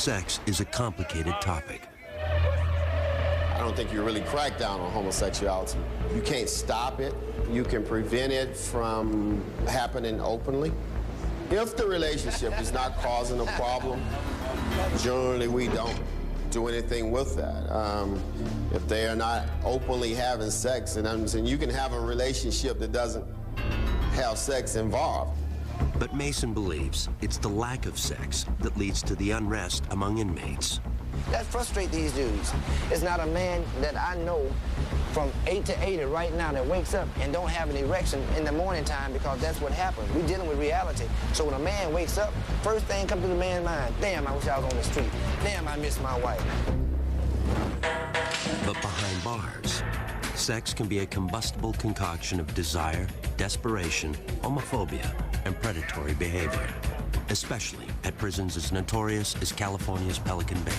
Sex is a complicated topic. I don't think you really crack down on homosexuality. You can't stop it. You can prevent it from happening openly. If the relationship is not causing a problem, generally we don't do anything with that. If they are not openly having sex, and I'm saying you can have a relationship that doesn't have sex involved. But Mason believes it's the lack of sex that leads to the unrest among inmates. That frustrates these dudes. It's not a man that I know from 8 to 80 right now that wakes up and don't have an erection in the morning time, because that's what happens. We're dealing with reality. So when a man wakes up, first thing comes to the man's mind, damn, I wish I was on the street. Damn, I miss my wife. But behind bars, sex can be a combustible concoction of desire, desperation, homophobia, and predatory behavior, especially at prisons as notorious as California's Pelican Bay.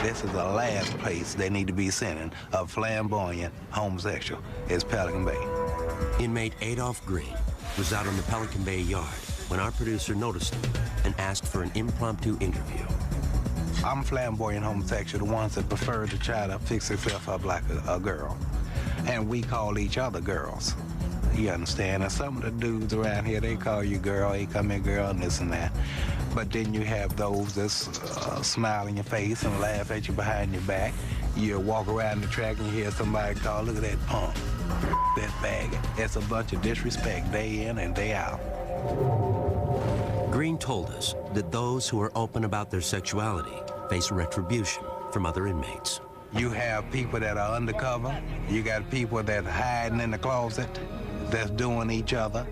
This is the last place they need to be sending a flamboyant homosexual, is Pelican Bay. Inmate Adolph Green was out on the Pelican Bay yard when our producer noticed him and asked for an impromptu interview. I'm flamboyant homosexual, the ones that prefer to try to fix themselves up like a girl. And we call each other girls. You understand? And some of the dudes around here, they call you girl, hey, come here, girl, and this and that. But then you have those that smile in your face and laugh at you behind your back. You walk around the track and you hear somebody call, look at that punk, that faggot. That's a bunch of disrespect day in and day out. Green told us that those who are open about their sexuality face retribution from other inmates. You have people that are undercover. You got people that are hiding in the closet, that's doing each other.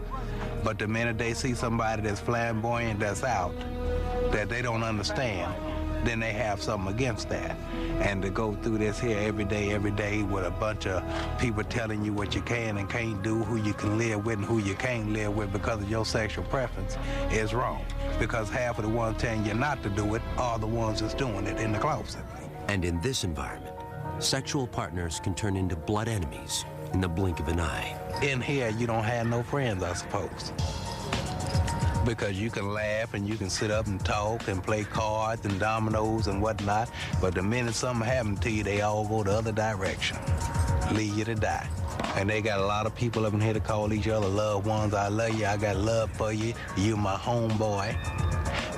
But the minute they see somebody that's flamboyant, that's out, that they don't understand, then they have something against that. And to go through this here every day with a bunch of people telling you what you can and can't do, who you can live with and who you can't live with because of your sexual preference is wrong. Because half of the ones telling you not to do it are the ones that's doing it in the closet. And in this environment, sexual partners can turn into blood enemies in the blink of an eye. In here, you don't have no friends, I suppose. Because you can laugh and you can sit up and talk and play cards and dominoes and whatnot, but the minute something happens to you, they all go the other direction, leave you to die. And they got a lot of people up in here to call each other loved ones. I love you, I got love for you, you my homeboy.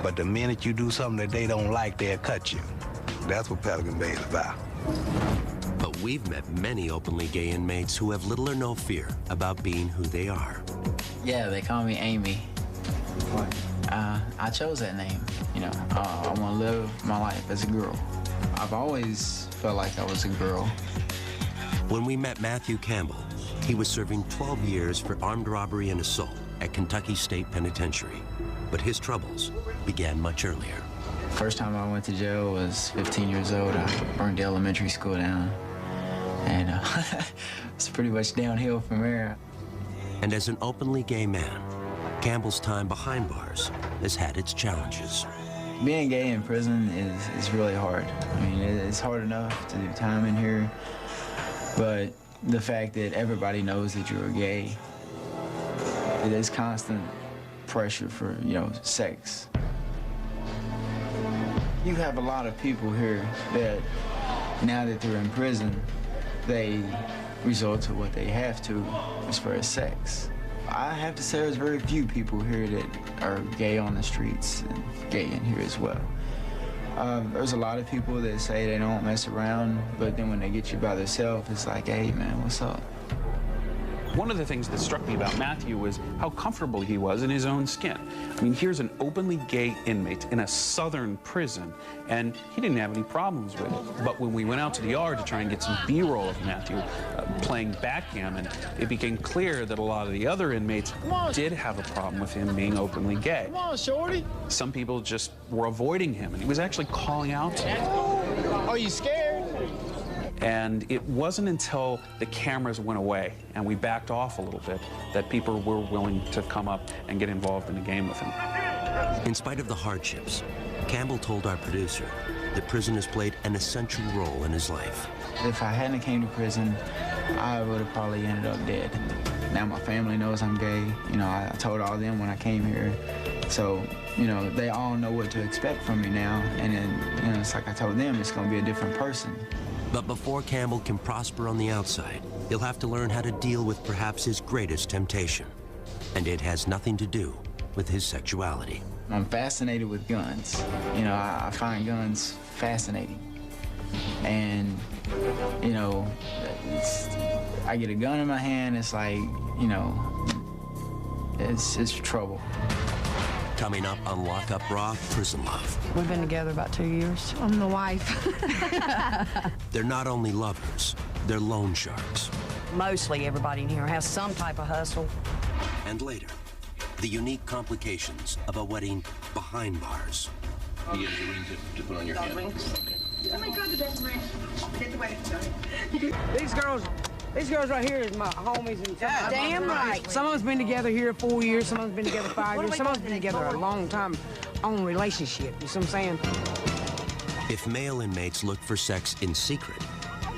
But the minute you do something that they don't like, they'll cut you. That's what Pelican Bay is about. But we've met many openly gay inmates who have little or no fear about being who they are. Yeah, they call me Amy. I chose that name. You know, I want to live my life as a girl. I've always felt like I was a girl. When we met Matthew Campbell, he was serving 12 years for armed robbery and assault at Kentucky State Penitentiary. But his troubles began much earlier. First time I went to jail was 15 years old. I burned the elementary school down. And it's pretty much downhill from there. And as an openly gay man, Campbell's time behind bars has had its challenges. Being gay in prison is really hard. I mean, it's hard enough to do time in here, but the fact that everybody knows that you're gay, it is constant pressure for, you know, sex. You have a lot of people here that, now that they're in prison, they resort to what they have to as far as sex. I have to say there's very few people here that are gay on the streets and gay in here as well. There's a lot of people that say they don't mess around, but then when they get you by themselves, it's like, hey man, what's up? One of the things that struck me about Matthew was how comfortable he was in his own skin. I mean, here's an openly gay inmate in a southern prison, and he didn't have any problems with it. But when we went out to the yard to try and get some B-roll of Matthew playing backgammon, it became clear that a lot of the other inmates did have a problem with him being openly gay. Come on, shorty. Some people just were avoiding him, and he was actually calling out to them. Are you scared? And it wasn't until the cameras went away and we backed off a little bit that people were willing to come up and get involved in the game with him. In spite of the hardships, Campbell told our producer that prison has played an essential role in his life. If I hadn't came to prison, I would have probably ended up dead. Now my family knows I'm gay. You know, I told all them when I came here, So, you know, they all know what to expect from me now. And then, you know, it's like I told them, it's going to be a different person. But before Campbell can prosper on the outside, he'll have to learn how to deal with perhaps his greatest temptation. And it has nothing to do with his sexuality. I'm fascinated with guns. You know, I find guns fascinating. And, you know, I get a gun in my hand, it's like, you know, it's trouble. Coming up on Lock Up Raw, Prison Love. We've been together about 2 years. I'm the wife. They're not only lovers, they're loan sharks. Mostly everybody in here has some type of hustle. And later, the unique complications of a wedding behind bars. You get a ring to put on your hand. Somebody go to the best ring. Get the wedding started. These girls right here is my homies. And damn right. Some of us been together here 4 years, some of us been together 5 years, some of us been together a long time on relationship, you see what I'm saying? If male inmates look for sex in secret,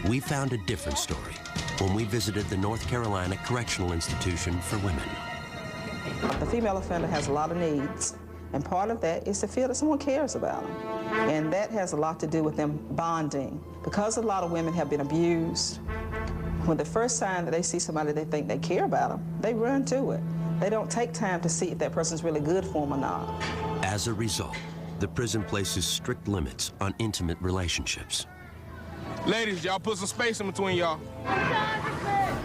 we found a different story when we visited the North Carolina Correctional Institution for Women. The female offender has a lot of needs, and part of that is to feel that someone cares about them. And that has a lot to do with them bonding. Because a lot of women have been abused, when the first sign that they see somebody they think they care about them, they run to it. They don't take time to see if that person's really good for them or not. As a result, the prison places strict limits on intimate relationships. Ladies, y'all put some space in between y'all.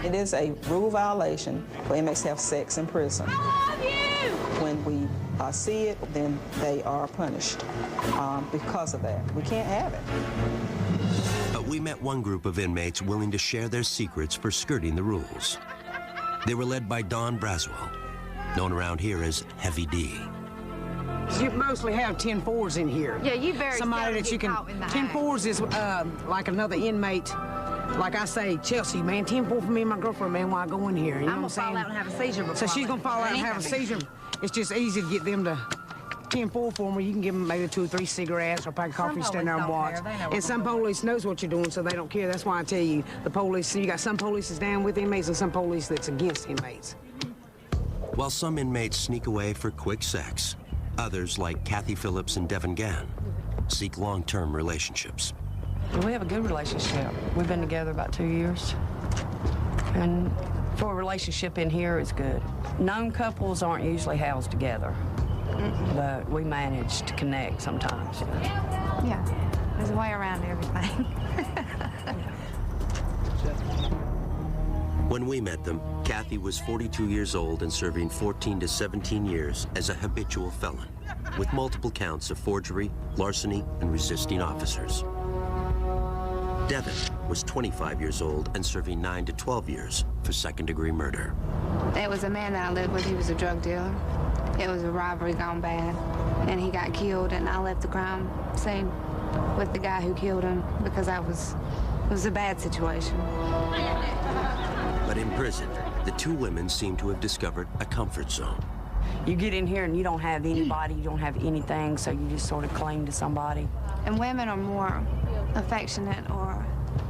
It is a rule violation for inmates to have sex in prison. When we see it, then they are punished because of that. We can't have it. But we met one group of inmates willing to share their secrets for skirting the rules. They were led by Don Braswell, known around here as Heavy D. You mostly have 10-4s in here. Yeah, you very somebody that you can. 10-4s is like another inmate. Like I say, Chelsea, man, 10-4 for me and my girlfriend, man, while I go in here. You know what I'm saying? I'm gonna fall out and have a seizure before. So she's gonna fall out and have a seizure. It's just easy to get them to 10-4 for them, where you can give them maybe 2 or 3 cigarettes or a pack of coffee, stand there and watch. And some police knows what you're doing, so they don't care. That's why I tell you, the police, you got some police that's down with inmates and some police that's against inmates. While some inmates sneak away for quick sex, others, like Kathy Phillips and Devin Gann, seek long-term relationships. We have a good relationship. We've been together about 2 years. And for a relationship in here, it's good. Known couples aren't usually housed together, but we manage to connect sometimes. Yeah, there's a way around everything. When we met them, Kathy was 42 years old and serving 14 to 17 years as a habitual felon, with multiple counts of forgery, larceny, and resisting officers. Devin was 25 years old and serving 9 to 12 years for second-degree murder. There was a man that I lived with, he was a drug dealer. It was a robbery gone bad, and he got killed, and I left the crime scene with the guy who killed him because it was a bad situation. But in prison, the two women seem to have discovered a comfort zone. You get in here and you don't have anybody, you don't have anything, so you just sort of cling to somebody. And women are more affectionate or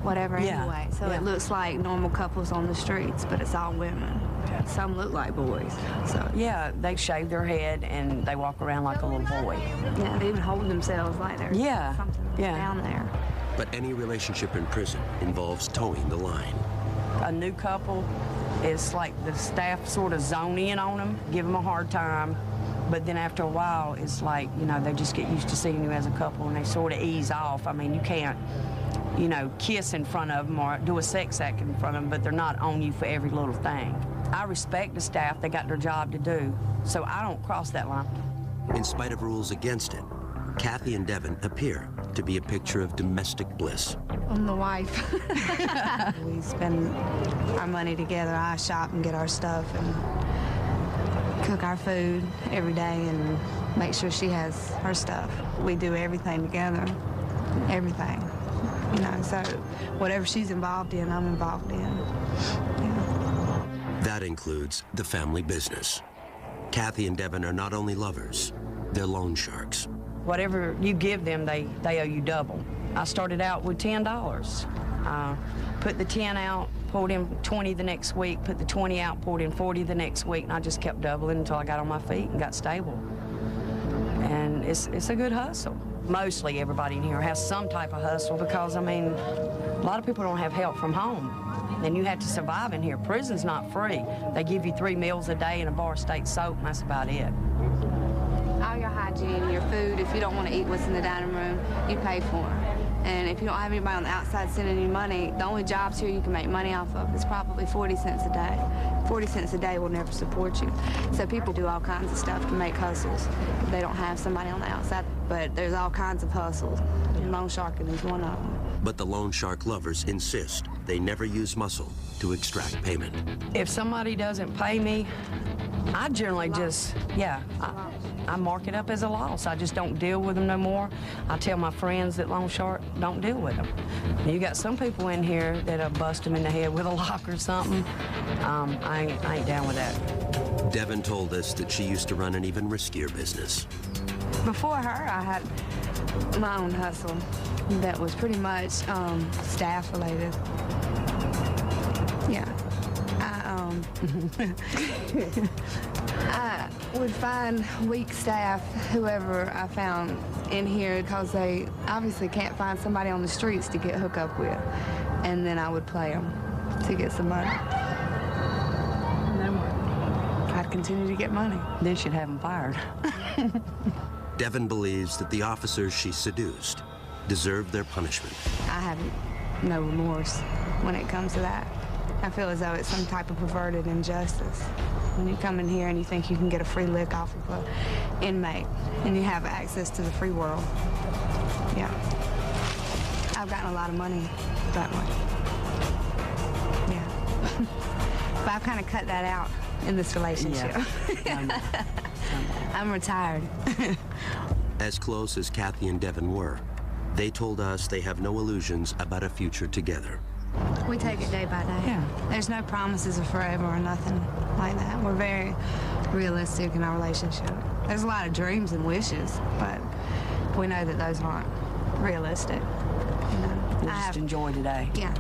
whatever anyway, so it looks like normal couples on the streets, but it's all women. Some look like boys. So yeah, they shave their head and they walk around like a little boy. Yeah, they even hold themselves like there's something down there. But any relationship in prison involves towing the line. A new couple, it's like the staff sort of zone in on them, give them a hard time, but then after a while, it's like, you know, they just get used to seeing you as a couple and they sort of ease off. I mean, you can't, you know, kiss in front of them or do a sex act in front of them, but they're not on you for every little thing. I respect the staff, they got their job to do, so I don't cross that line. In spite of rules against it, Kathy and Devin appear to be a picture of domestic bliss. I'm the wife. We spend our money together. I shop and get our stuff and cook our food every day and make sure she has her stuff. We do everything together, everything. You know, so whatever she's involved in, I'm involved in. Yeah. That includes the family business. Kathy and Devin are not only lovers, they're loan sharks. Whatever you give them, they owe you double. I started out with $10. Put the 10 out, pulled in 20 the next week, put the 20 out, pulled in 40 the next week, and I just kept doubling until I got on my feet and got stable. and it's a good hustle. Mostly everybody in here has some type of hustle because, I mean, a lot of people don't have help from home. And you have to survive in here. Prison's not free. They give you 3 meals a day and a bar of state soap, and that's about it. All your hygiene, your food, if you don't want to eat what's in the dining room, you pay for it. And if you don't have anybody on the outside sending you money, the only jobs here you can make money off of is probably 40 cents a day. 40 cents a day will never support you. So people do all kinds of stuff to make hustles. They don't have somebody on the outside, but there's all kinds of hustles. And loan sharking is one of them. But the loan shark lovers insist they never use muscle to extract payment. If somebody doesn't pay me, I generally just, I mark it up as a loss. I just don't deal with them no more. I tell my friends that loan shark, don't deal with them. You got some people in here that'll bust them in the head with a lock or something. I ain't down with that. Devin told us that she used to run an even riskier business. Before her, I had my own hustle that was pretty much staff related. Yeah. I would find weak staff, whoever I found in here, because they obviously can't find somebody on the streets to get hooked up with. And then I would play them to get some money. I'd continue to get money. Then she'd have them fired. Devin believes that the officers she seduced deserve their punishment. I have no remorse when it comes to that. I feel as though it's some type of perverted injustice. When you come in here and you think you can get a free lick off of an inmate and you have access to the free world. Yeah. I've gotten a lot of money that way. Yeah. But I've kind of cut that out in this relationship. Yeah. I'm retired. As close as Kathy and Devin were, they told us they have no illusions about a future together. We take it day by day. Yeah. There's no promises of forever or nothing like that. We're very realistic in our relationship. There's a lot of dreams and wishes, but we know that those aren't realistic. You know, We'll just enjoy today. Yeah.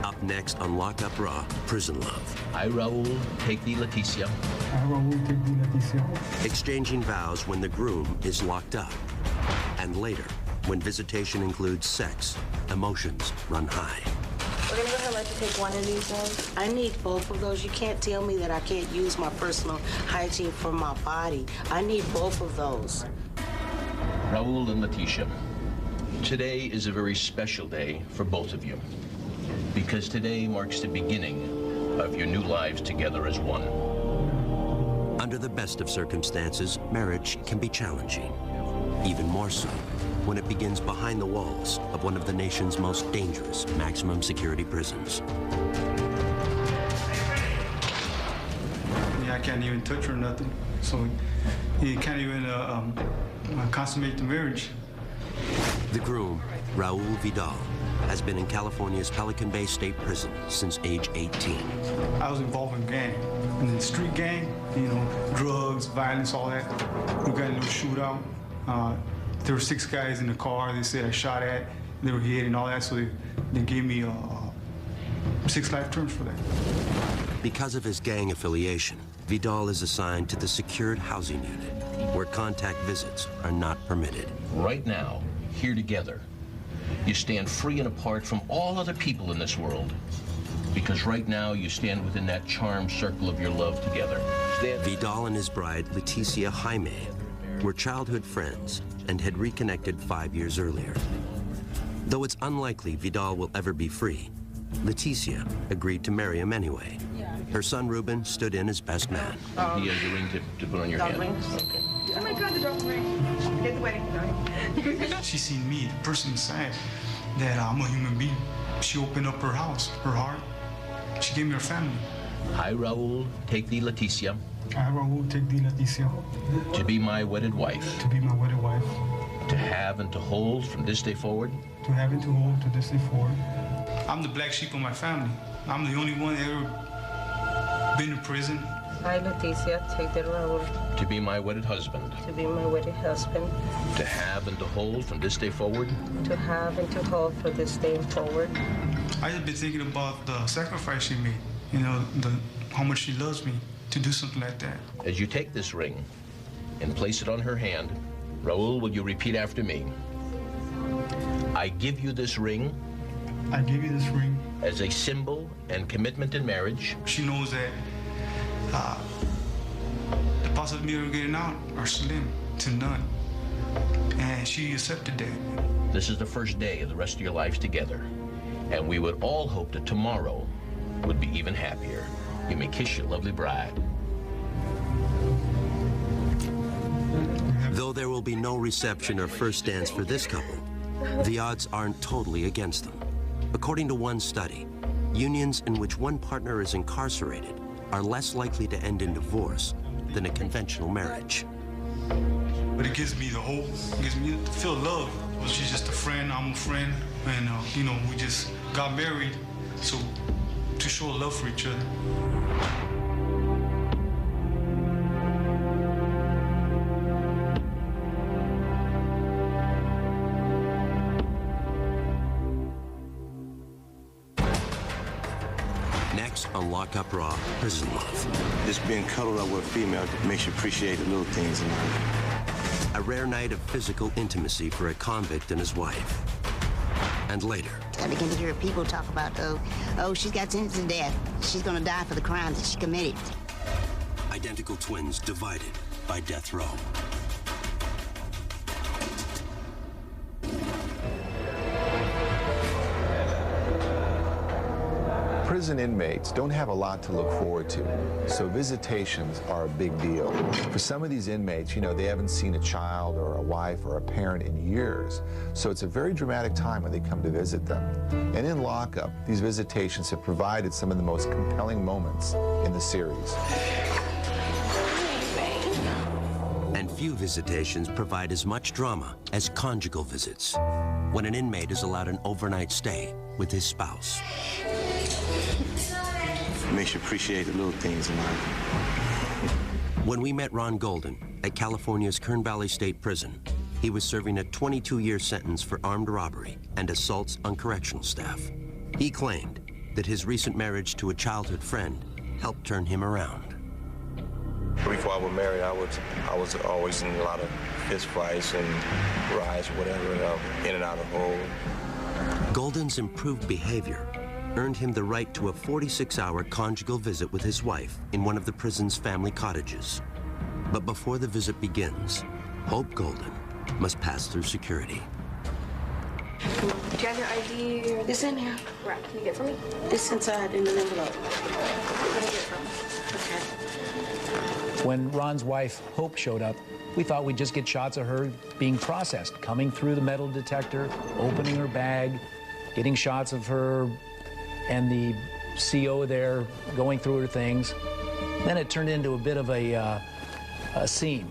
Up next on Lock Up Raw, Prison Love. I, Raul, take thee, Leticia. I, Raul, take thee, Leticia. Exchanging vows when the groom is locked up. And later, when visitation includes sex, emotions run high. We're gonna go ahead and let you take one of these ones. I need both of those. You can't tell me that I can't use my personal hygiene for my body. I need both of those. Raul and Leticia, today is a very special day for both of you, because today marks the beginning of your new lives together as one. Under the best of circumstances, marriage can be challenging. Even more so when it begins behind the walls of one of the nation's most dangerous maximum security prisons. Yeah, I can't even touch her or nothing. So you can't even consummate the marriage. The groom, Raul Vidal, has been in California's Pelican Bay State Prison since age 18. I was involved in gang, in the street gang, you know, drugs, violence, all that. We got in a little shootout. There were 6 guys in the car. They said I shot at, they were hit and all that, so they gave me 6 life terms for that. Because of his gang affiliation, Vidal is assigned to the secured housing unit, where contact visits are not permitted. Right now, here together, you stand free and apart from all other people in this world, because right now you stand within that charmed circle of your love together. Vidal and his bride, Leticia Jaime, were childhood friends and had reconnected 5 years earlier. Though it's unlikely Vidal will ever be free, Leticia agreed to marry him anyway. Her son Ruben stood in as best man. He has a ring to put on your hand. Okay. Oh my God, the dog ring. Get the wedding ring. She seen me, the person inside, that I'm a human being. She opened up her house, her heart. She gave me her family. I, Raul, take thee, Leticia. I, Raul, take thee, Leticia. To be my wedded wife. To be my wedded wife. To have and to hold from this day forward. To have and to hold to this day forward. I'm the black sheep of my family. I'm the only one that ever been to prison, I, Leticia, take the Raul To be my wedded husband. to be my wedded husband, To have and to hold from this day forward. to have and to hold for this day forward. I just been thinking about the sacrifice she made, you know, how much she loves me to do something like that. As you take this ring and place it on her hand, Raul, will you repeat after me? I give you this ring. I give you this ring. As a symbol and commitment in marriage. She knows that the possibility of getting out are slim to none. And she accepted that. This is the first day of the rest of your lives together. And we would all hope that tomorrow would be even happier. You may kiss your lovely bride. Though there will be no reception or first dance for this couple, the odds aren't totally against them. According to one study, unions in which one partner is incarcerated are less likely to end in divorce than a conventional marriage. But it gives me the hope, it gives me to feel love. Well, she's just a friend, I'm a friend, and you know, we just got married, so to show love for each other. Next on Lock Up Raw, Prison Love. Just being cuddled up with a female makes you appreciate the little things in life. A rare night of physical intimacy for a convict and his wife. And later, I begin to hear people talk about, oh, she's got sentenced to death. She's gonna die for the crimes that she committed. identical twins divided by death row. Prison inmates don't have a lot to look forward to, so visitations are a big deal. For some of these inmates, you know, they haven't seen a child or a wife or a parent in years, so it's a very dramatic time when they come to visit them. And in lockup, these visitations have provided some of the most compelling moments in the series. And few visitations provide as much drama as conjugal visits, when an inmate is allowed an overnight stay with his spouse. Makes you appreciate the little things in life. When we met Ron Golden at California's Kern Valley State Prison, he was serving a 22-year sentence for armed robbery and assaults on correctional staff. He claimed that his recent marriage to a childhood friend helped turn him around. Before I was married, I was always in a lot of fist fights and riots, whatever, in and out of hole. Golden's improved behavior earned him the right to a 46-hour conjugal visit with his wife in one of the prison's family cottages. But before the visit begins, Hope Golden must pass through security. Do you have your ID? It's in here. Right. Can you get it for me? It's inside in an envelope. Where can I get it from? Okay. When Ron's wife, Hope, showed up, we thought we'd just get shots of her being processed, coming through the metal detector, opening her bag, getting shots of her and the CO there going through her things. Then it turned into a bit of a scene.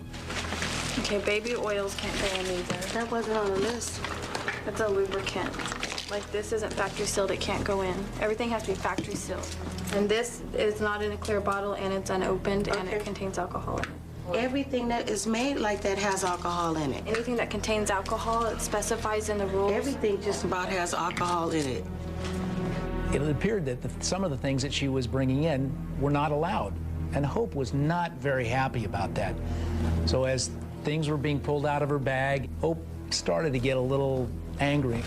Okay, baby oils can't go in either. That wasn't on the list. That's a lubricant. Like this isn't factory sealed, it can't go in. Everything has to be factory sealed. And this is not in a clear bottle and it's unopened and it contains alcohol in it. Everything that is made like that has alcohol in it. Anything that contains alcohol, it specifies in the rules. Everything just about has alcohol in it. It appeared that some of the things that she was bringing in were not allowed, and Hope was not very happy about that. So as things were being pulled out of her bag, Hope started to get a little angry.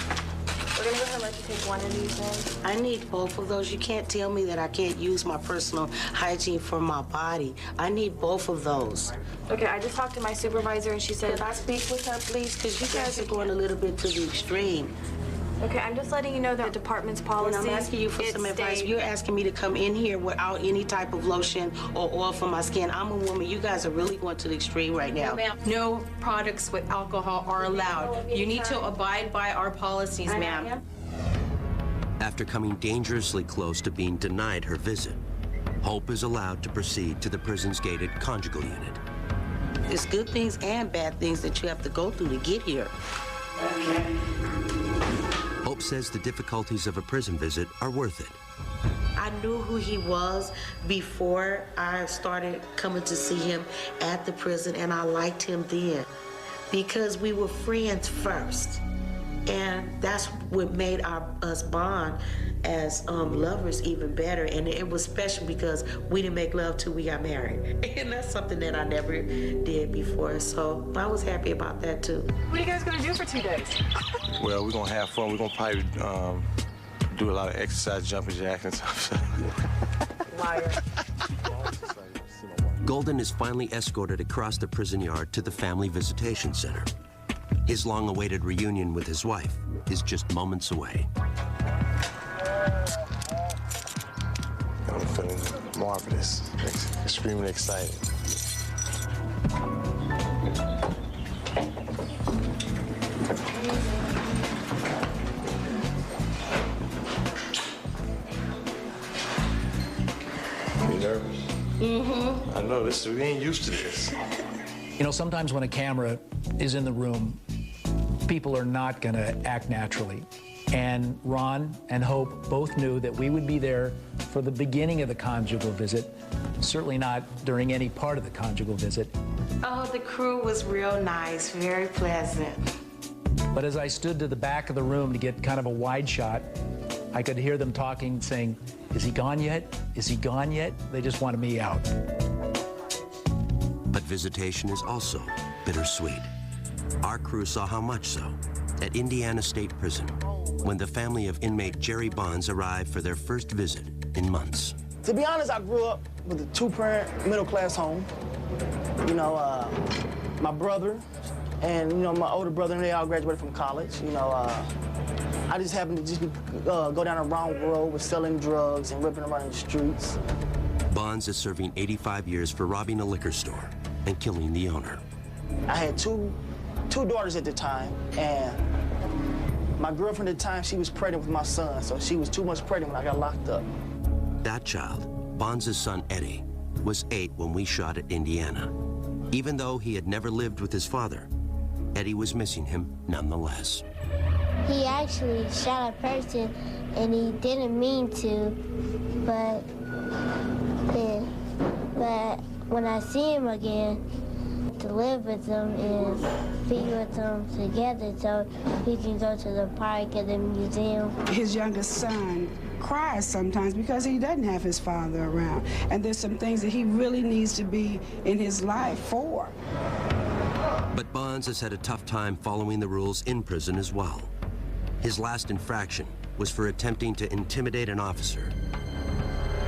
We're gonna go ahead and let you take one of these in. I need both of those. You can't tell me that I can't use my personal hygiene for my body. I need both of those. Okay, I just talked to my supervisor and she said... Can I speak with her, please? Because you guys are going a little bit to the extreme. Okay, I'm just letting you know that the department's policy. And I'm asking you for some advice. You're asking me to come in here without any type of lotion or oil for my skin. I'm a woman. You guys are really going to the extreme right now. No products with alcohol are allowed. You need to abide by our policies, ma'am. After coming dangerously close to being denied her visit, Hope is allowed to proceed to the prison's gated conjugal unit. There's good things and bad things that you have to go through to get here. Hope says the difficulties of a prison visit are worth it. I knew who he was before I started coming to see him at the prison, and I liked him then because we were friends first. And that's what made us bond as lovers even better. And it was special because we didn't make love till we got married. And that's something that I never did before. So I was happy about that too. What are you guys gonna do for 2 days? Well, we're gonna have fun. We're gonna probably do a lot of exercise, jumping jacks and stuff. Liar. Golden is finally escorted across the prison yard to the Family Visitation Center. His long-awaited reunion with his wife is just moments away. I'm feeling marvelous, extremely excited. You nervous? Mm-hmm. I know, we ain't used to this. You know, sometimes when a camera is in the room, people are not going to act naturally. And Ron and Hope both knew that we would be there for the beginning of the conjugal visit, certainly not during any part of the conjugal visit. Oh, the crew was real nice, very pleasant. But as I stood to the back of the room to get kind of a wide shot, I could hear them talking, saying, "Is he gone yet? Is he gone yet?" They just wanted me out. But visitation is also bittersweet. Our crew saw how much so at Indiana State Prison when the family of inmate Jerry Bonds arrived for their first visit in months. To be honest, I grew up with a two-parent, middle-class home. You know, my brother and, you know, my older brother, and they all graduated from college. You know, I just happened to just go down a wrong road with selling drugs and ripping around in the streets. Bonds is serving 85 years for robbing a liquor store and killing the owner. I had two daughters at the time, and my girlfriend at the time, she was pregnant with my son, so she was 2 months pregnant when I got locked up. That child, Bonds' son Eddie, was 8 when we shot at Indiana. Even though he had never lived with his father, Eddie was missing him nonetheless. He actually shot a person, and he didn't mean to, but when I see him again, to live with them and be with them together so we can go to the park and the museum. His youngest son cries sometimes because he doesn't have his father around. And there's some things that he really needs to be in his life for. But Bonds has had a tough time following the rules in prison as well. His last infraction was for attempting to intimidate an officer.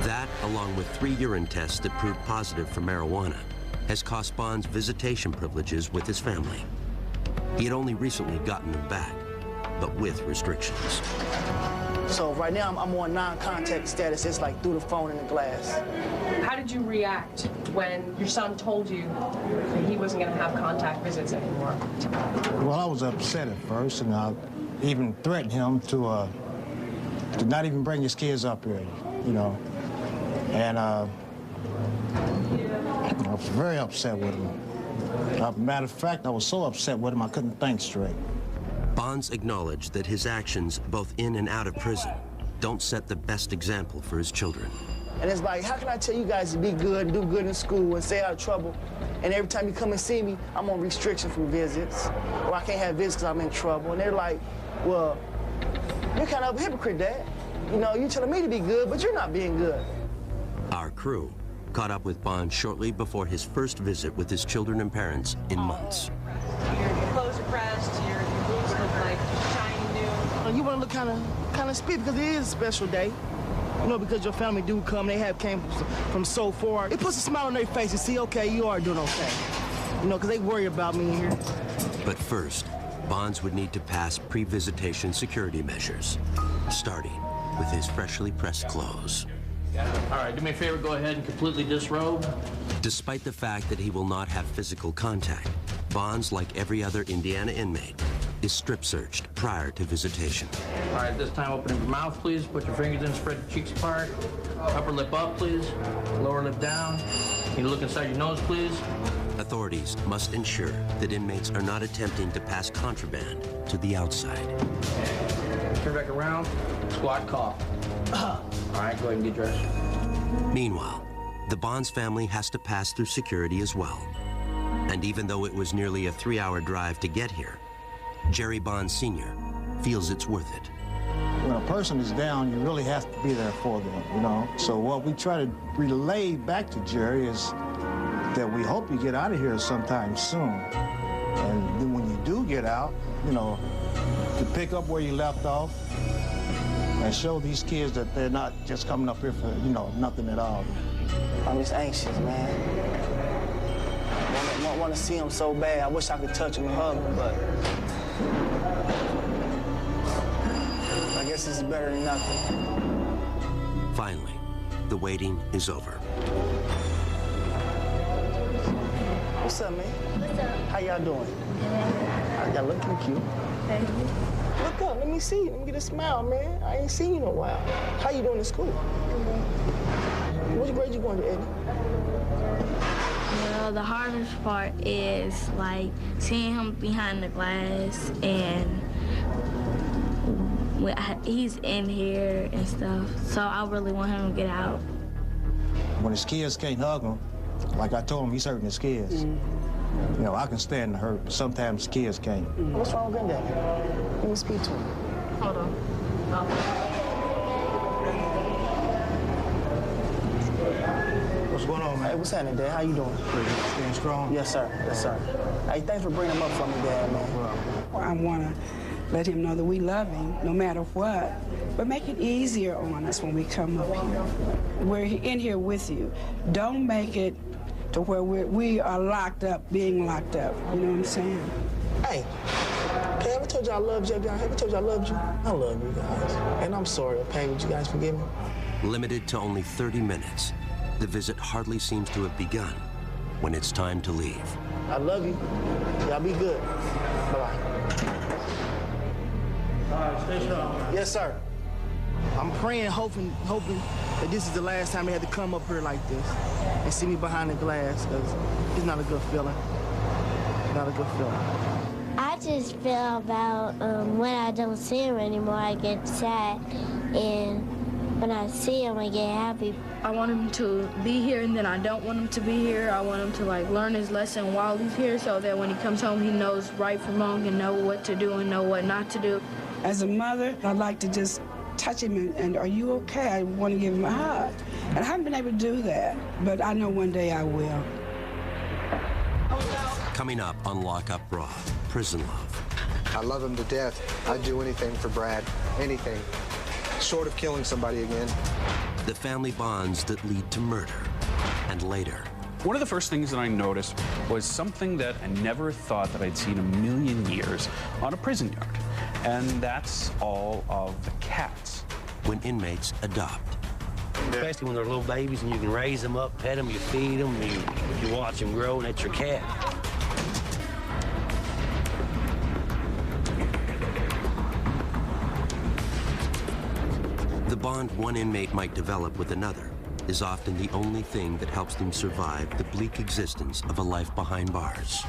That, along with 3 urine tests that proved positive for marijuana, has cost Bonds visitation privileges with his family. He had only recently gotten them back, but with restrictions. So right now I'm on non-contact status. It's like through the phone and the glass. How did you react when your son told you that he wasn't going to have contact visits anymore? Well, I was upset at first, and I even threatened him to not even bring his kids up here, you know. And I was very upset with him. Matter of fact, I was so upset with him I couldn't think straight. Bonds acknowledged that his actions, both in and out of prison, don't set the best example for his children. And it's like, how can I tell you guys to be good and do good in school and stay out of trouble? And every time you come and see me, I'm on restriction from visits, or I can't have visits because I'm in trouble. And they're like, well, you're kind of a hypocrite, Dad. You know, you're telling me to be good, but you're not being good. Our crew caught up with Bonds shortly before his first visit with his children and parents in months. Your clothes are pressed, your boobs look like shiny new. You want to look kind of spit because it is a special day. You know, because your family do come, they came from so far. It puts a smile on their face and see, okay, you are doing okay. You know, because they worry about me here. But first, Bonds would need to pass pre-visitation security measures, starting with his freshly pressed clothes. All right, do me a favor, go ahead and completely disrobe. Despite the fact that he will not have physical contact, Bonds, like every other Indiana inmate, is strip searched prior to visitation. All right, this time open your mouth, please. Put your fingers in, spread your cheeks apart. Upper lip up, please. Lower lip down. Can you look inside your nose, please? Authorities must ensure that inmates are not attempting to pass contraband to the outside. turn back around, squat, cough. All right, go ahead and get dressed. Meanwhile, the Bonds family has to pass through security as well. And even though it was nearly a 3-hour drive to get here, Jerry Bond Sr. feels it's worth it. When a person is down, you really have to be there for them, you know? So what we try to relay back to Jerry is that we hope you get out of here sometime soon. And then when you do get out, you know, to pick up where you left off and show these kids that they're not just coming up here for, you know, nothing at all. I'm just anxious, man. I want to see him so bad. I wish I could touch him and hug him, but I guess this is better than nothing. Finally, the waiting is over. What's up, man? What's up? How y'all doing? Y'all looking cute. Thank you. Look up, let me see you. Let me get a smile, man. I ain't seen you in a while. How you doing in school? Which grade you going to, Eddie? Well, the hardest part is like seeing him behind the glass and he's in here and stuff. So I really want him to get out. When his kids can't hug him, like I told him, he's hurting his kids. You know, I can stand the hurt, but sometimes kids can't. What's wrong with Granddaddy? Let me speak to him. Hold on. What's going on, man? Hey, what's happening, Dad? How you doing? Staying strong? Yes, sir. Yes, sir. Hey, thanks for bringing him up for me, Dad, man. I want to let him know that we love him no matter what, but make it easier on us when we come up here. We're in here with you. Don't make it to where we are locked up, being locked up. You know what I'm saying? Hey, I ever told you I loved you guys? Ever told you I loved you? I love you guys. And I'm sorry, okay? Would you guys forgive me? Limited to only 30 minutes, the visit hardly seems to have begun when it's time to leave. I love you. Y'all be good. Bye-bye. All right, stay strong. Yes, sir. I'm praying, hoping that this is the last time they had to come up here like this and see me behind the glass, because it's not a good feeling. Not a good feeling. I just feel about when I don't see him anymore, I get sad, and when I see him, I get happy. I want him to be here, and then I don't want him to be here. I want him to like learn his lesson while he's here, so that when he comes home, he knows right from wrong and know what to do and know what not to do. As a mother, I'd like to just touch him and are you okay? I want to give him a hug. And I haven't been able to do that, but I know one day I will. Coming up on Lock Up Raw, Prison Love. I love him to death. I'd do anything for Brad, anything, short of killing somebody again. The family bonds that lead to murder, and later. One of the first things that I noticed was something that I never thought that I'd seen in a million years on a prison yard, and that's all of the cats. When inmates adopt. Especially when they're little babies and you can raise them up, pet them, you feed them, you watch them grow, and that's your cat. The bond one inmate might develop with another is often the only thing that helps them survive the bleak existence of a life behind bars.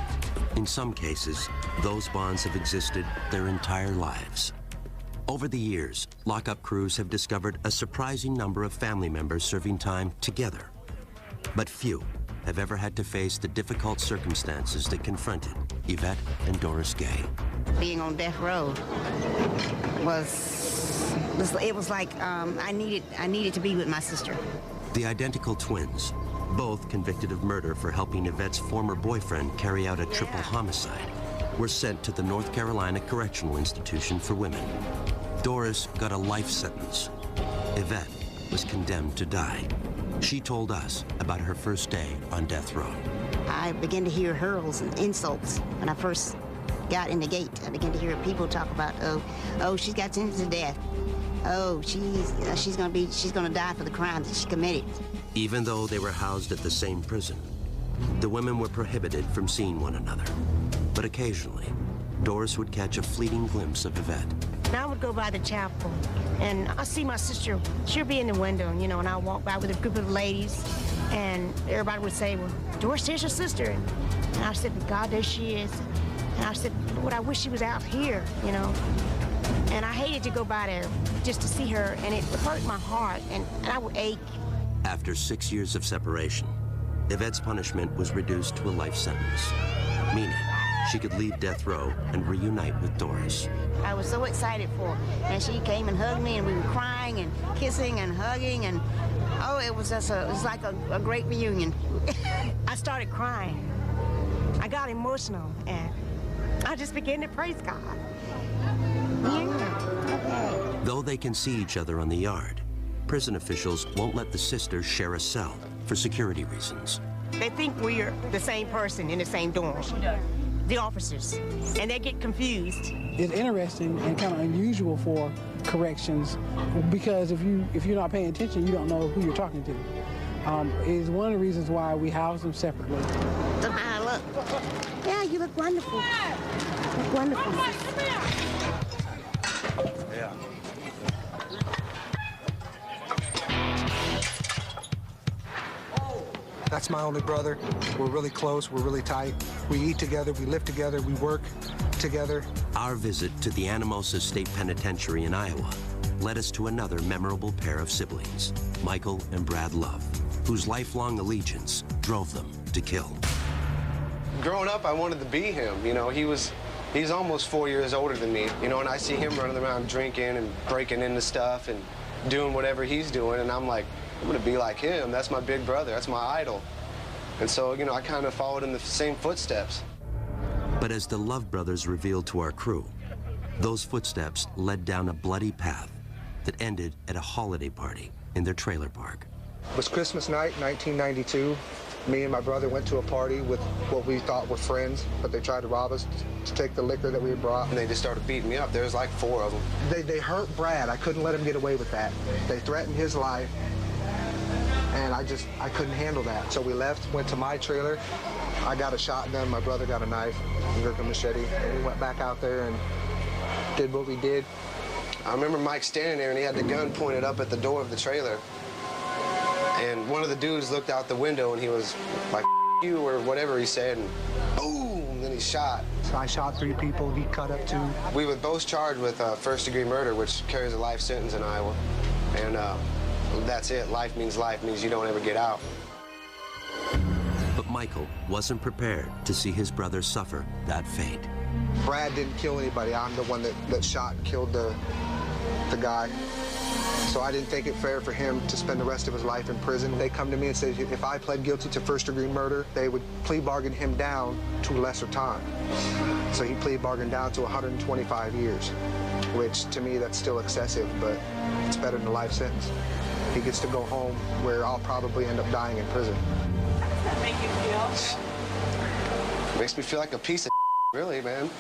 In some cases, those bonds have existed their entire lives. Over the years, lockup crews have discovered a surprising number of family members serving time together. But few have ever had to face the difficult circumstances that confronted Yvette and Doris Gay. Being on death row was like I needed to be with my sister. The identical twins, both convicted of murder for helping Yvette's former boyfriend carry out a triple homicide, were sent to the North Carolina Correctional Institution for Women. Doris got a life sentence. Yvette was condemned to die. She told us about her first day on death row. I began to hear hurls and insults when I first got in the gate. I began to hear people talk about, oh, she's got sentenced to death. Oh, she's gonna die for the crimes that she committed. Even though they were housed at the same prison, the women were prohibited from seeing one another. But occasionally, Doris would catch a fleeting glimpse of Yvette. And I would go by the chapel, and I'll see my sister. She'll be in the window, you know, and I'll walk by with a group of ladies, and everybody would say, well, Doris, there's your sister. And I said, God, there she is. And I said, Lord, I wish she was out here, you know. And I hated to go by there just to see her, and it hurt my heart, and I would ache. After 6 years of separation, Yvette's punishment was reduced to a life sentence, meaning she could leave death row and reunite with Doris. I was so excited for her, and she came and hugged me, and we were crying and kissing and hugging, and oh, it was just it was like a great reunion. I started crying. I got emotional, and I just began to praise God. Yeah. Though they can see each other on the yard, prison officials won't let the sisters share a cell for security reasons. They think we're the same person in the same dorm, the officers, and they get confused. It's interesting and kind of unusual for corrections because if you're not paying attention, you don't know who you're talking to. It's one of the reasons why we house them separately. Look how I look. Yeah, you look wonderful. You look wonderful. Yeah. That's my only brother. We're really close, we're really tight. We eat together, we live together, we work together. Our visit to the Anamosa State Penitentiary in Iowa led us to another memorable pair of siblings, Michael and Brad Love, whose lifelong allegiance drove them to kill. Growing up, I wanted to be him. You know, he's almost 4 years older than me, you know, and I see him running around drinking and breaking into stuff and doing whatever he's doing, and I'm like, I'm gonna be like him. That's my big brother, that's my idol. And so, you know, I kind of followed in the same footsteps. But as the Love brothers revealed to our crew, those footsteps led down a bloody path that ended at a holiday party in their trailer park. It was Christmas night, 1992. Me and my brother went to a party with what we thought were friends, but they tried to rob us to take the liquor that we had brought. And they just started beating me up. There was like 4 of them. They hurt Brad. I couldn't let him get away with that. They threatened his life, and I couldn't handle that. So we left, went to my trailer. I got a shotgun, my brother got a knife, a machete, and we went back out there and did what we did. I remember Mike standing there, and he had the gun pointed up at the door of the trailer. And one of the dudes looked out the window, and he was like, F you, or whatever he said, and boom, and then he shot. So I shot 3 people, he cut up 2. We were both charged with first-degree murder, which carries a life sentence in Iowa. And that's it. Life means you don't ever get out. But Michael wasn't prepared to see his brother suffer that fate. Brad didn't kill anybody. I'm the one that shot and killed the guy. So I didn't think it fair for him to spend the rest of his life in prison. They come to me and say if I pled guilty to first-degree murder, they would plea bargain him down to lesser time. So he plea bargained down to 125 years, which to me that's still excessive, but it's better than a life sentence. He gets to go home where I'll probably end up dying in prison. How does that make you feel? Makes me feel like a piece of really, man.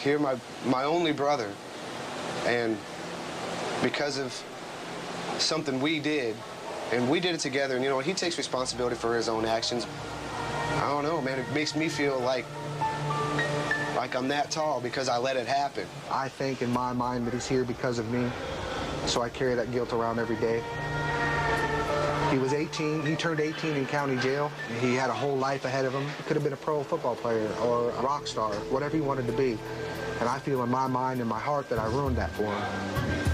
Here, my only brother, and because of something we did, and we did it together, and you know, he takes responsibility for his own actions. I don't know, man, it makes me feel like I'm that tall because I let it happen. I think in my mind that he's here because of me, so I carry that guilt around every day. He was 18, he turned 18 in county jail. He had a whole life ahead of him. He could have been a pro football player or a rock star, whatever he wanted to be. And I feel in my mind and my heart that I ruined that for him.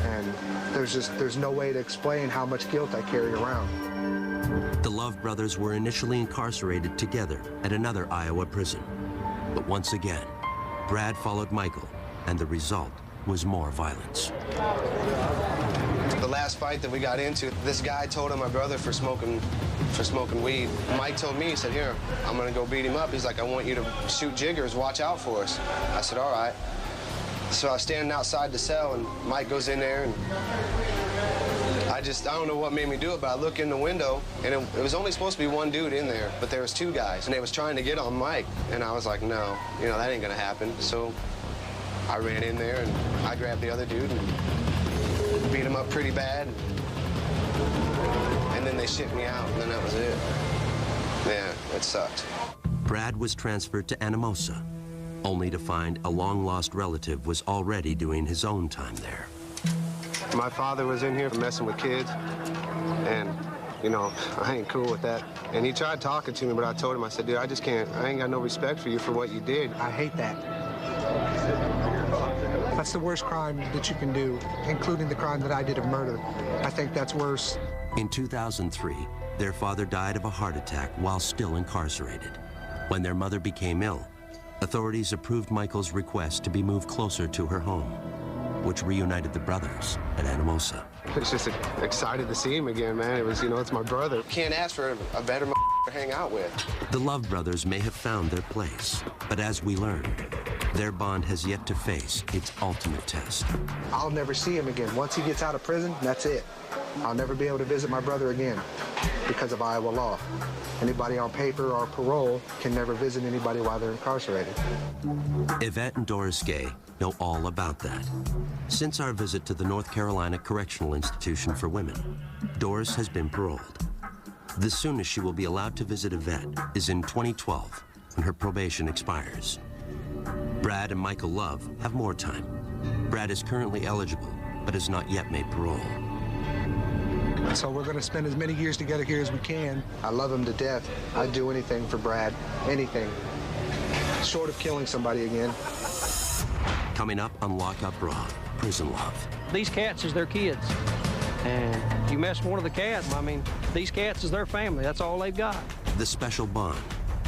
And there's no way to explain how much guilt I carry around. The Love brothers were initially incarcerated together at another Iowa prison. But once again, Brad followed Michael, and the result was more violence. The last fight that we got into, this guy told on my brother for smoking weed. Mike told me, he said, here, I'm gonna go beat him up. He's like, I want you to shoot jiggers, watch out for us. I said, all right. So I was standing outside the cell, and Mike goes in there, and I don't know what made me do it, but I look in the window, and it was only supposed to be one dude in there, but there was 2 guys, and they was trying to get on Mike, and I was like, no, you know, that ain't gonna happen. So I ran in there, and I grabbed the other dude, and beat him up pretty bad, and then they shipped me out, and then that was it. Yeah, it sucked. Brad was transferred to Anamosa, only to find a long-lost relative was already doing his own time there. My father was in here messing with kids, and, you know, I ain't cool with that. And he tried talking to me, but I told him, I said, dude, I just can't, I ain't got no respect for you for what you did. I hate that. That's the worst crime that you can do, including the crime that I did of murder. I think that's worse. In 2003, their father died of a heart attack while still incarcerated. When their mother became ill, authorities approved Michael's request to be moved closer to her home, which reunited the brothers at Anamosa. I was just excited to see him again, man. It was, it's my brother. Can't ask for a better to hang out with. The Love brothers may have found their place, but as we learned, their bond has yet to face its ultimate test. I'll never see him again. Once he gets out of prison, that's it. I'll never be able to visit my brother again because of Iowa law. Anybody on paper or parole can never visit anybody while they're incarcerated. Yvette and Doris Gay know all about that. Since our visit to the North Carolina Correctional Institution for Women, Doris has been paroled. The soonest she will be allowed to visit Yvette is in 2012, when her probation expires. Brad and Michael Love have more time. Brad is currently eligible, but has not yet made parole. So we're going to spend as many years together here as we can. I love him to death. I'd do anything for Brad, anything, short of killing somebody again. Coming up on Lockup Raw, Prison Love. These cats is their kids. And you mess with one of the cats, I mean, these cats is their family. That's all they've got. The special bond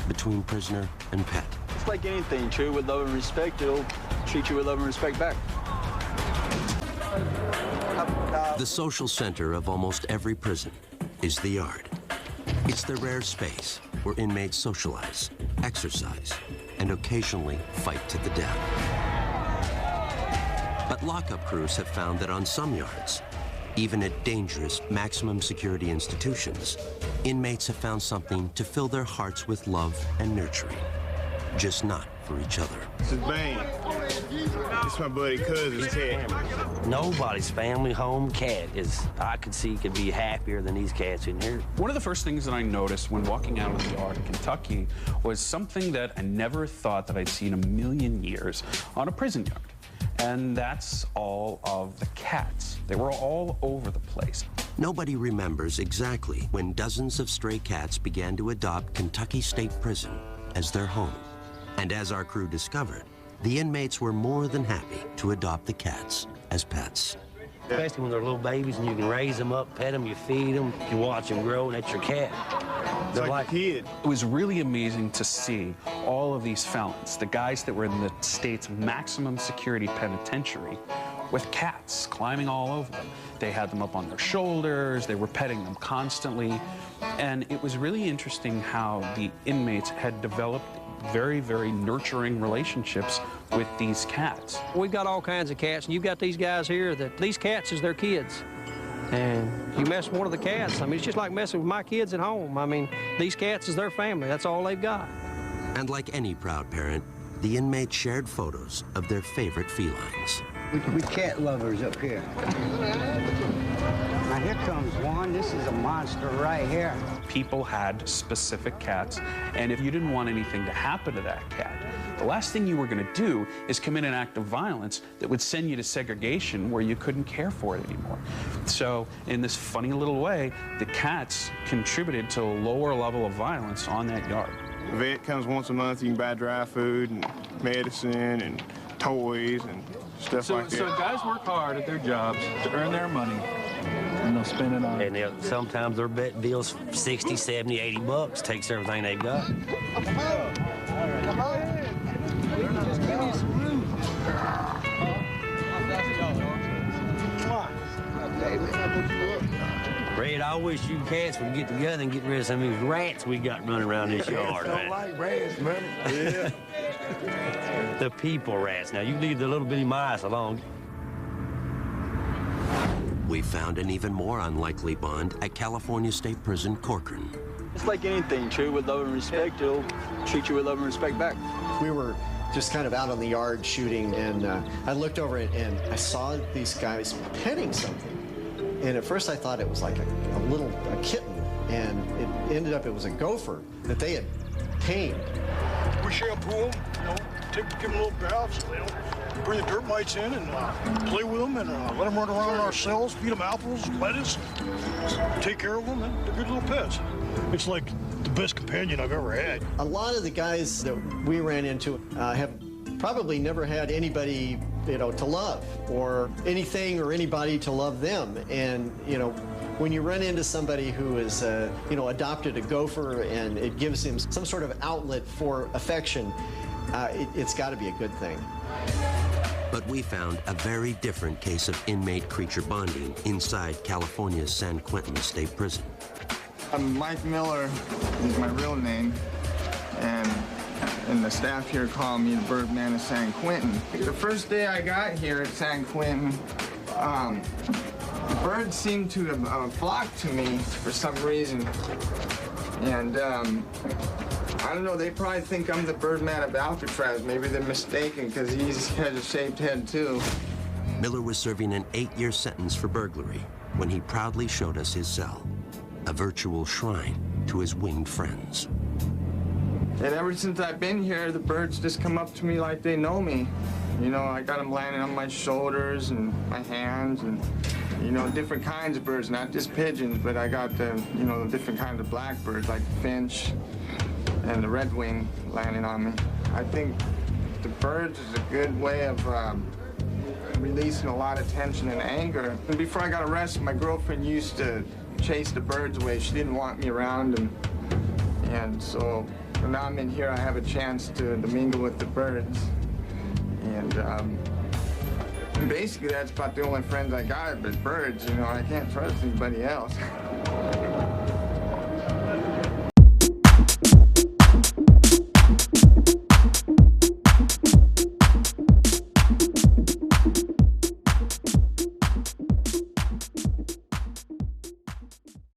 between prisoner and pet. It's like anything, treat with love and respect, it'll treat you with love and respect back. The social center of almost every prison is the yard. It's the rare space where inmates socialize, exercise, and occasionally fight to the death. But lockup crews have found that on some yards, even at dangerous maximum security institutions, inmates have found something to fill their hearts with love and nurturing, just not for each other. This is Bane. This is my buddy cousin, Ted. Nobody's family home cat I could see could be happier than these cats in here. One of the first things that I noticed when walking out of the yard in Kentucky was something that I never thought that I'd see in a million years on a prison yard. And that's all of the cats. They were all over the place. Nobody remembers exactly when dozens of stray cats began to adopt Kentucky State Prison as their home. And as our crew discovered, the inmates were more than happy to adopt the cats as pets. Especially when they're little babies and you can raise them up, pet them, you feed them, you watch them grow, and that's your cat. They're like a kid. It was really amazing to see all of these felons, the guys that were in the state's maximum security penitentiary, with cats climbing all over them. They had them up on their shoulders, they were petting them constantly, and it was really interesting how the inmates had developed very, very nurturing relationships with these cats. We've got all kinds of cats, and you've got these guys here that these cats is their kids. And you mess with one of the cats, I mean, it's just like messing with my kids at home. I mean, these cats is their family. That's all they've got. And like any proud parent, the inmates shared photos of their favorite felines. We cat lovers up here. Now here comes one. This is a monster right here. People had specific cats, and if you didn't want anything to happen to that cat, the last thing you were going to do is commit an act of violence that would send you to segregation where you couldn't care for it anymore. So in this funny little way, the cats contributed to a lower level of violence on that yard. The vet comes once a month. You can buy dry food and medicine and toys and stuff like that. So guys work hard at their jobs to earn their money, and they'll spend it on. And sometimes their bet deal's 60, 70, 80 bucks, takes everything they've got. Red, I wish you cats would get together and get rid of some of these rats we got running around this yard, man. Like rats, man. Yeah. The people rats. Now, you leave the little bitty mice alone. We found an even more unlikely bond at California State Prison, Corcoran. It's like anything, treat with love and respect, it'll treat you with love and respect back. We were just kind of out on the yard shooting, and I looked over and I saw these guys petting something. And at first I thought it was like a kitten, and it ended up it was a gopher that they had tamed. We shampoo them, give them little baths, bring the dirt mites in and play with them and let them run around our cells, feed them apples, lettuce, take care of them, and they're good little pets. It's like the best companion I've ever had. A lot of the guys that we ran into have probably never had anybody to love, or anything or anybody to love them. And, when you run into somebody who is, adopted a gopher and it gives him some sort of outlet for affection, it's got to be a good thing. But we found a very different case of inmate-creature bonding inside California's San Quentin State Prison. Mike Miller is my real name, and the staff here call me the Birdman of San Quentin. The first day I got here at San Quentin, the birds seemed to have flocked to me for some reason. And I don't know, they probably think I'm the Birdman of Alcatraz. Maybe they're mistaken because he has a shaved head too. Miller was serving an 8-year sentence for burglary when he proudly showed us his cell, a virtual shrine to his winged friends. And ever since I've been here, the birds just come up to me like they know me. I got them landing on my shoulders and my hands, and, different kinds of birds, not just pigeons, but I got the, different kinds of blackbirds like the finch and the redwing landing on me. I think the birds is a good way of releasing a lot of tension and anger. And before I got arrested, my girlfriend used to chase the birds away. She didn't want me around, and so now I'm in here, I have a chance to mingle with the birds. And basically that's about the only friends I got, but birds, I can't trust anybody else.